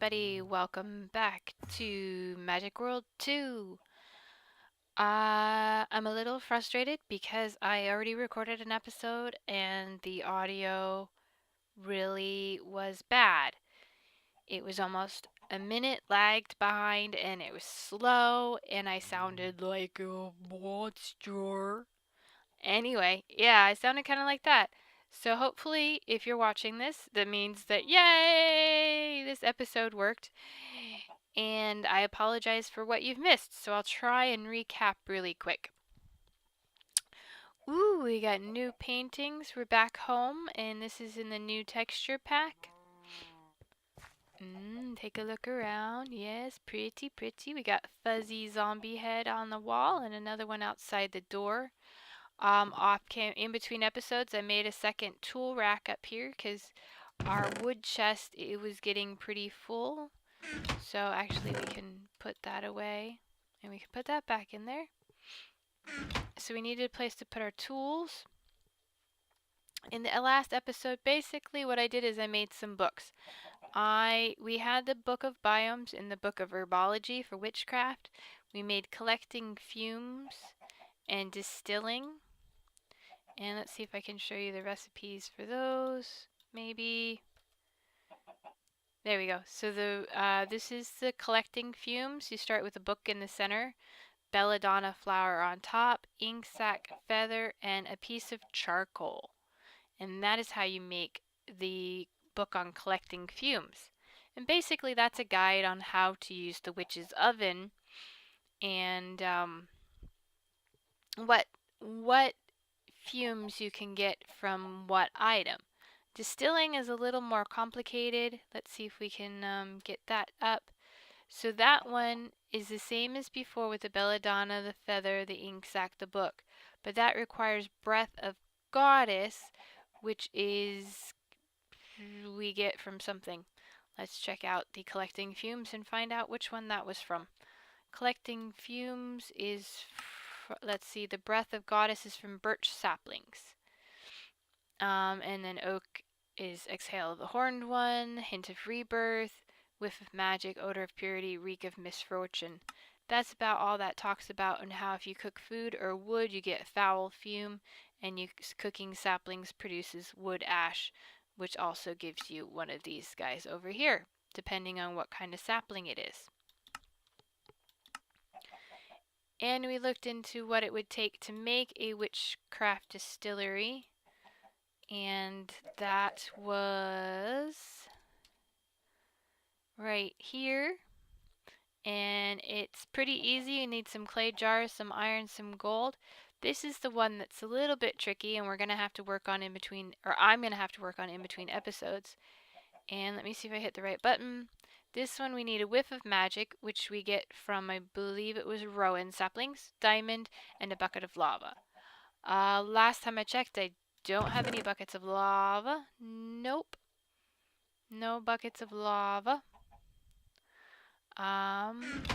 everybody, welcome back to Magic World 2. I'm a little frustrated because I already recorded an episode and the audio really was bad. It was almost a minute lagged behind and it was slow and I sounded like a monster. Anyway, yeah, I sounded kind of like that. So hopefully, if you're watching this, that means that yay, this episode worked. And I apologize for what you've missed, so I'll try and recap really quick. Ooh, we got new paintings. We're back home, and this is in the new texture pack. Take a look around. Yes, pretty, pretty. We got fuzzy zombie head on the wall and another one outside the door. In between episodes, I made a second tool rack up here because our wood chest, it was getting pretty full. So actually we can put that away and we can put that back in there. So we needed a place to put our tools. In the last episode, basically what I did is I made some books. We had the book of biomes and the book of herbology for witchcraft. We made collecting fumes and distilling. And let's see if I can show you the recipes for those. Maybe. There we go. So this is the collecting fumes. You start with a book in the center, belladonna flower on top, ink sac feather, and a piece of charcoal. And that is how you make the book on collecting fumes. And basically that's a guide on how to use the witch's oven and what fumes you can get from what item. Distilling is a little more complicated. Let's see if we can get that up. So that one is the same as before with the belladonna, the feather, the ink sac, the book. But that requires breath of goddess, which is we get from something. Let's check out the collecting fumes and find out which one that was from. Collecting fumes is, let's see, the breath of goddess is from birch saplings. And then oak is exhale of the horned one, hint of rebirth, whiff of magic, odor of purity, reek of misfortune. That's about all that talks about, and how if you cook food or wood, you get foul fume, and cooking saplings produces wood ash, which also gives you one of these guys over here, depending on what kind of sapling it is. And we looked into what it would take to make a witchcraft distillery. And that was right here. And it's pretty easy. You need some clay jars, some iron, some gold. This is the one that's a little bit tricky and we're going to have to work on in between, or I'm going to have to work on in between episodes. And let me see if I hit the right button. This one we need a whiff of magic, which we get from, I believe it was rowan saplings, diamond, and a bucket of lava. Last time I checked, I don't have any buckets of lava. Nope. No buckets of lava. And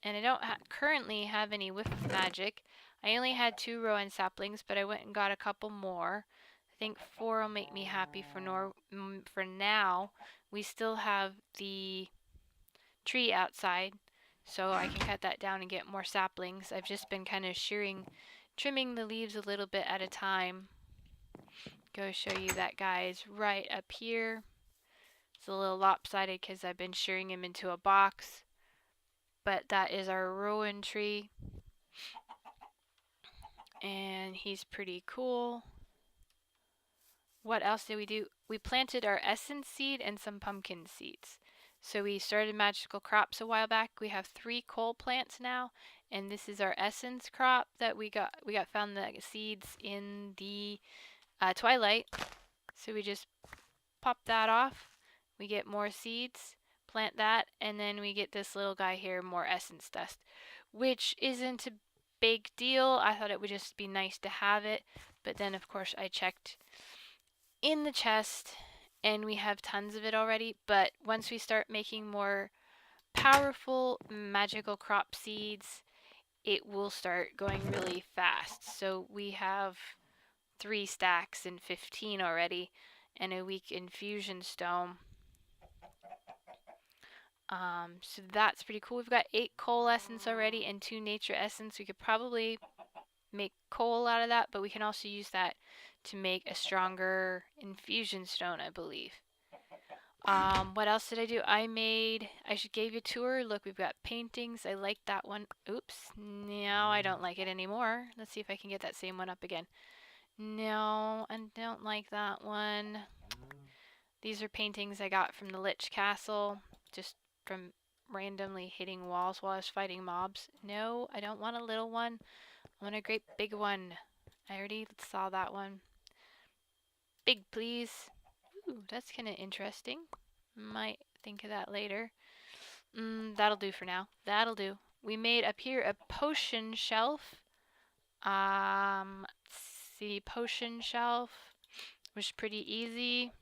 I don't currently have any whiff of magic. I only had 2 rowan saplings, but I went and got a couple more. I think 4 will make me happy for now. We still have the tree outside, so I can cut that down and get more saplings. I've just been kind of trimming the leaves a little bit at a time. Go show you that guy's right up here. It's a little lopsided because I've been shearing him into a box. But that is our rowan tree. And he's pretty cool. What else did we do? We planted our essence seed and some pumpkin seeds. So we started magical crops a while back. We have 3 coal plants now. And this is our essence crop that we found the seeds in the twilight. So we just pop that off. We get more seeds, plant that, and then we get this little guy here, more essence dust, which isn't a big deal. I thought it would just be nice to have it, but then of course I checked in the chest and we have tons of it already. But once we start making more powerful magical crop seeds, it will start going really fast. So we have 3 stacks and 15 already, and a weak infusion stone. So that's pretty cool. We've got 8 coal essence already and 2 nature essence. We could probably make coal out of that, but we can also use that to make a stronger infusion stone, I believe. What else did I do? I should give you a tour. Look, we've got paintings. I like that one. Oops. No, I don't like it anymore. Let's see if I can get that same one up again. No, I don't like that one. These are paintings I got from the Lich Castle, just from randomly hitting walls while I was fighting mobs. No, I don't want a little one. I want a great big one. I already saw that one. Big, please. Ooh, that's kind of interesting. Might think of that later. That'll do for now. That'll do. We made up here a potion shelf. Let's see, potion shelf was pretty easy.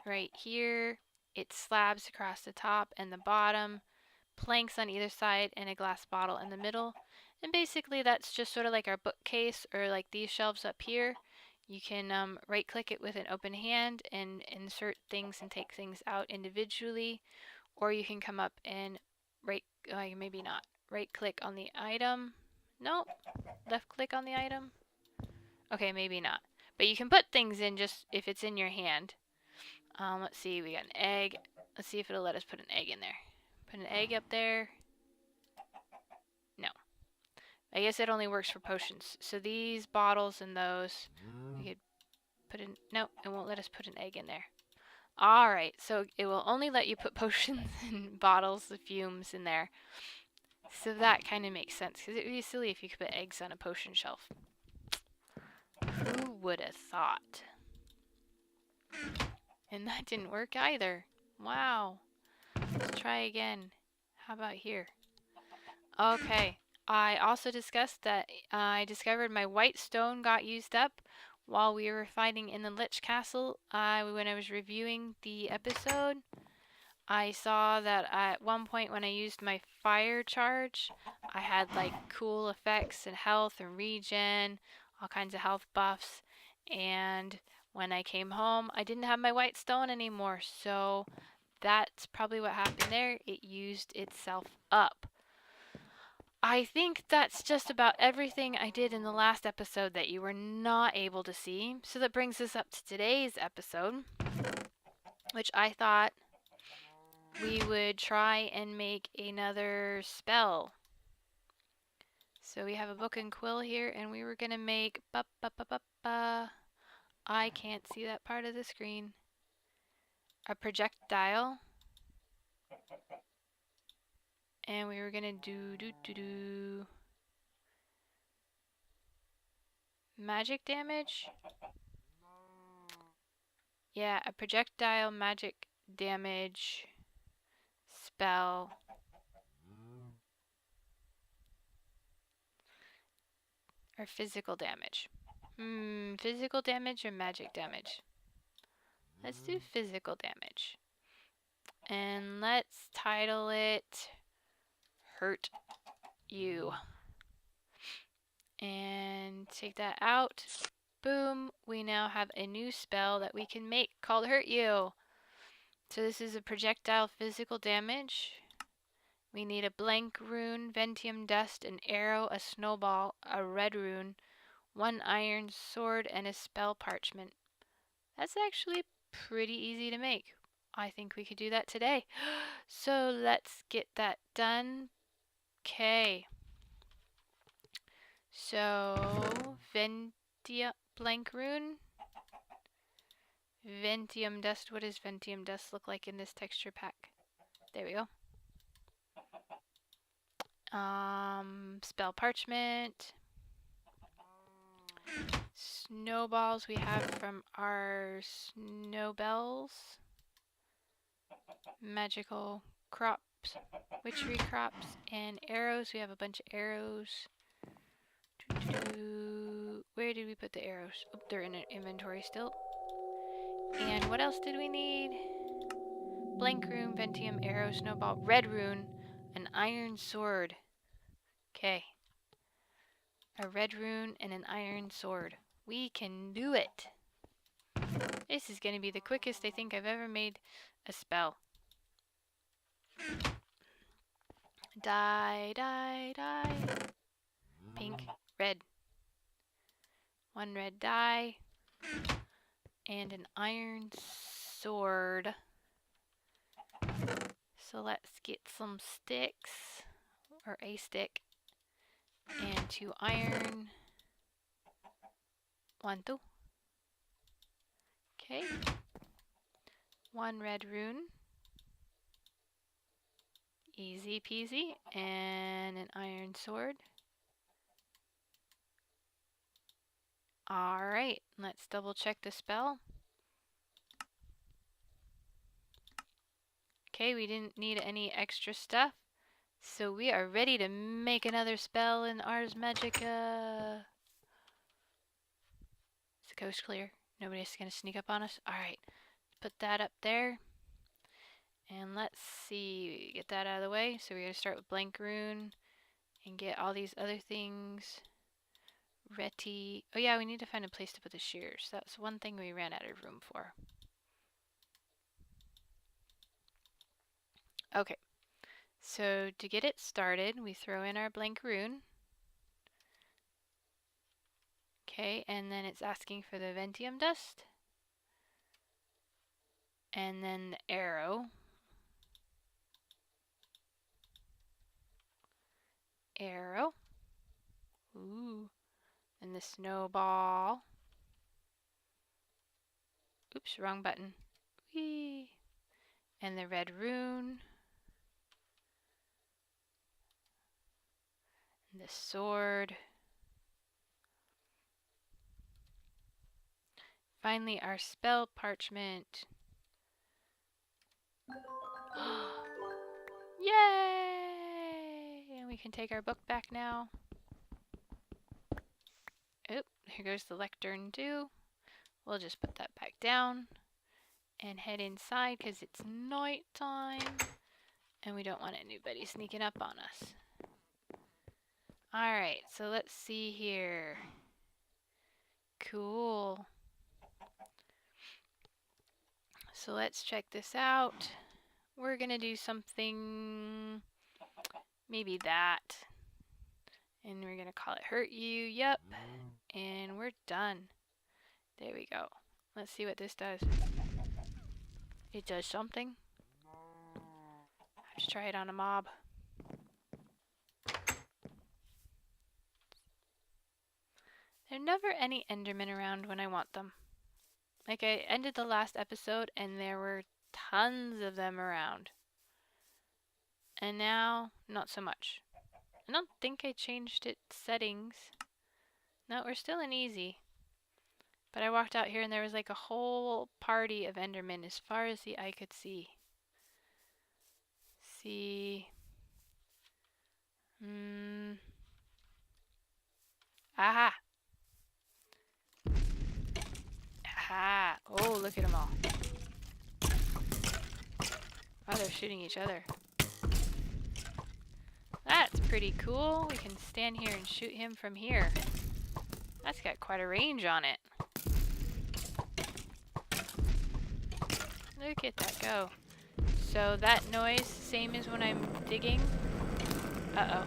Right here, it's slabs across the top and the bottom, planks on either side, and a glass bottle in the middle. And basically that's just sort of like our bookcase, or like these shelves up here. You can right click it with an open hand and insert things and take things out individually, or you can come up and maybe not, right click on the item. Nope, left click on the item. Okay, maybe not. But you can put things in just if it's in your hand. Let's see, we got an egg. Let's see if it'll let us put an egg in there. Put an egg up there. No. I guess it only works for potions. So these bottles and those, we could put in, no, it won't let us put an egg in there. Alright, so it will only let you put potions and bottles of fumes in there. So that kind of makes sense, because it would be silly if you could put eggs on a potion shelf. Who would have thought? And that didn't work either. Wow. Let's try again. How about here? Okay. I also discussed that I discovered my white stone got used up while we were fighting in the Lich Castle. When I was reviewing the episode, I saw that at one point when I used my fire charge, I had like cool effects and health and regen, all kinds of health buffs, and when I came home, I didn't have my white stone anymore, so that's probably what happened there. It used itself up. I think that's just about everything I did in the last episode that you were not able to see. So that brings us up to today's episode, which I thought we would try and make another spell. So we have a book and quill here, and we were going to make I can't see that part of the screen. A projectile. And we were gonna do magic damage. Yeah, a projectile magic damage spell. Or physical damage. Physical damage or magic damage? Let's do physical damage. And let's title it Hurt You. And take that out. Boom, we now have a new spell that we can make called Hurt You. So this is a projectile physical damage. We need a blank rune, Ventium dust, an arrow, a snowball, a red rune, 1 iron sword, and a spell parchment. That's actually pretty easy to make. I think we could do that today. So let's get that done. Okay. So, blank rune. Ventium dust. What does Ventium dust look like in this texture pack? There we go. Spell parchment. Snowballs we have from our snowbells. Magical crops, witchery crops, and arrows. We have a bunch of arrows. Where did we put the arrows? Oh, they're in an inventory still. And what else did we need? Blank rune, Ventium, arrow, snowball, red rune, an iron sword. Okay. A red rune and an iron sword. We can do it. This is going to be the quickest I think I've ever made a spell. Die, die, die. Pink, red. 1 red die. And an iron sword. So let's get some sticks. Or a stick. And 2 iron. 1, 2. Okay. 1 red rune. Easy peasy. And an iron sword. Alright, let's double check the spell. Okay, we didn't need any extra stuff. So we are ready to make another spell in Ars Magica. Is the coast clear? Nobody's gonna sneak up on us? Alright, put that up there. And let's see, get that out of the way. So we're gonna start with blank rune and get all these other things. Reti. Oh yeah, we need to find a place to put the shears. That's one thing we ran out of room for. Okay, so to get it started, we throw in our blank rune. Okay, and then it's asking for the Ventium dust. And then the arrow. Arrow. Ooh. And the snowball. Oops, wrong button. Whee. And the red rune. And the sword. Finally, our spell parchment. Yay! And we can take our book back now. Oop, here goes the lectern too. We'll just put that back down and head inside because it's night time and we don't want anybody sneaking up on us. Alright, so let's see here. Cool. So let's check this out. We're gonna do something, maybe that. And we're gonna call it hurt you, yep. And we're done. There we go. Let's see what this does. It does something. Let's try it on a mob. There are never any Endermen around when I want them. Like I ended the last episode and there were tons of them around. And now, not so much. I don't think I changed its settings. No, we're still in easy. But I walked out here and there was like a whole party of Endermen as far as the eye could see. See. Aha! Aha! Oh, look at them all. Oh, they're shooting each other. That's pretty cool. We can stand here and shoot him from here. That's got quite a range on it. Look at that go. So that noise, same as when I'm digging. Uh-oh.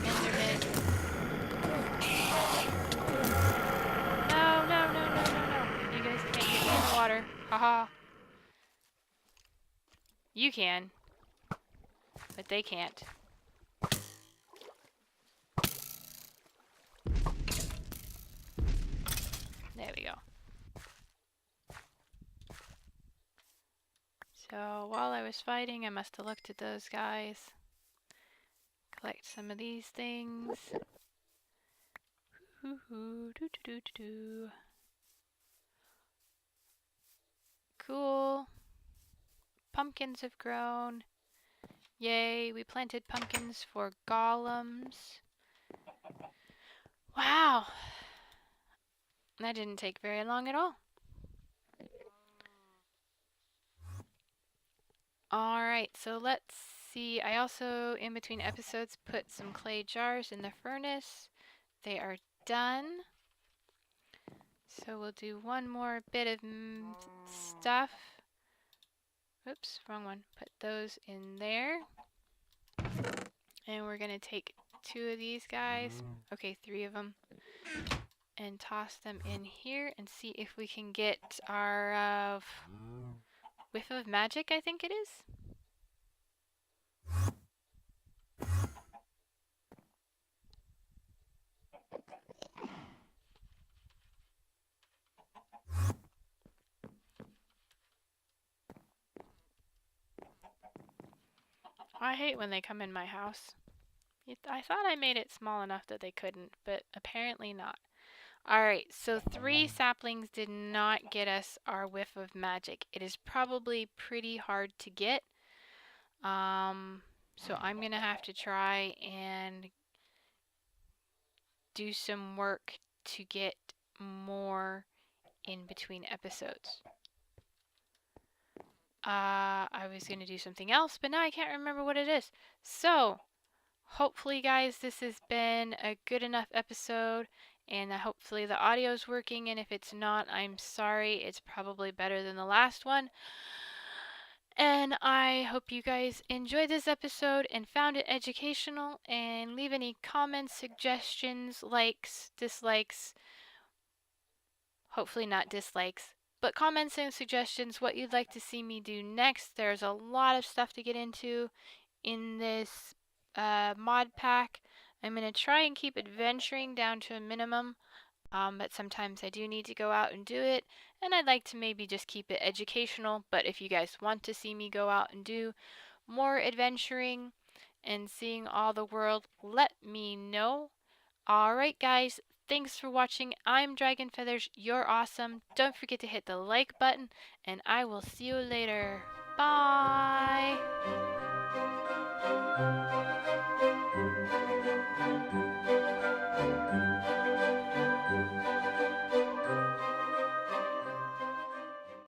Enderman. No, no, no, no, no, no. You guys can't get me in the water. Haha. You can. But they can't. There we go. So while I was fighting, I must have looked at those guys. Collect some of these things. Cool. Pumpkins have grown. Yay, we planted pumpkins for golems. Wow. That didn't take very long at all. Alright, so let's see. I also, in between episodes, put some clay jars in the furnace. They are done. So we'll do one more bit of stuff. Oops, wrong one. Put those in there. And we're going to take 2 of these guys. Okay, 3 of them. And toss them in here and see if we can get our whiff of magic, I think it is. I hate when they come in my house. I thought I made it small enough that they couldn't, but apparently not. Alright, so 3 saplings did not get us our whiff of magic. It is probably pretty hard to get. So I'm going to have to try and do some work to get more in between episodes. I was going to do something else, but now I can't remember what it is. So, hopefully, guys, this has been a good enough episode, and hopefully the audio's working, and if it's not, I'm sorry. It's probably better than the last one. And I hope you guys enjoyed this episode and found it educational, and leave any comments, suggestions, likes, dislikes, hopefully not dislikes, but comments and suggestions, what you'd like to see me do next. There's a lot of stuff to get into in this mod pack. I'm going to try and keep adventuring down to a minimum, but sometimes I do need to go out and do it, and I'd like to maybe just keep it educational. But if you guys want to see me go out and do more adventuring and seeing all the world, let me know. Alright guys, thanks for watching. I'm DragnFeathers. You're awesome. Don't forget to hit the like button, and I will see you later. Bye!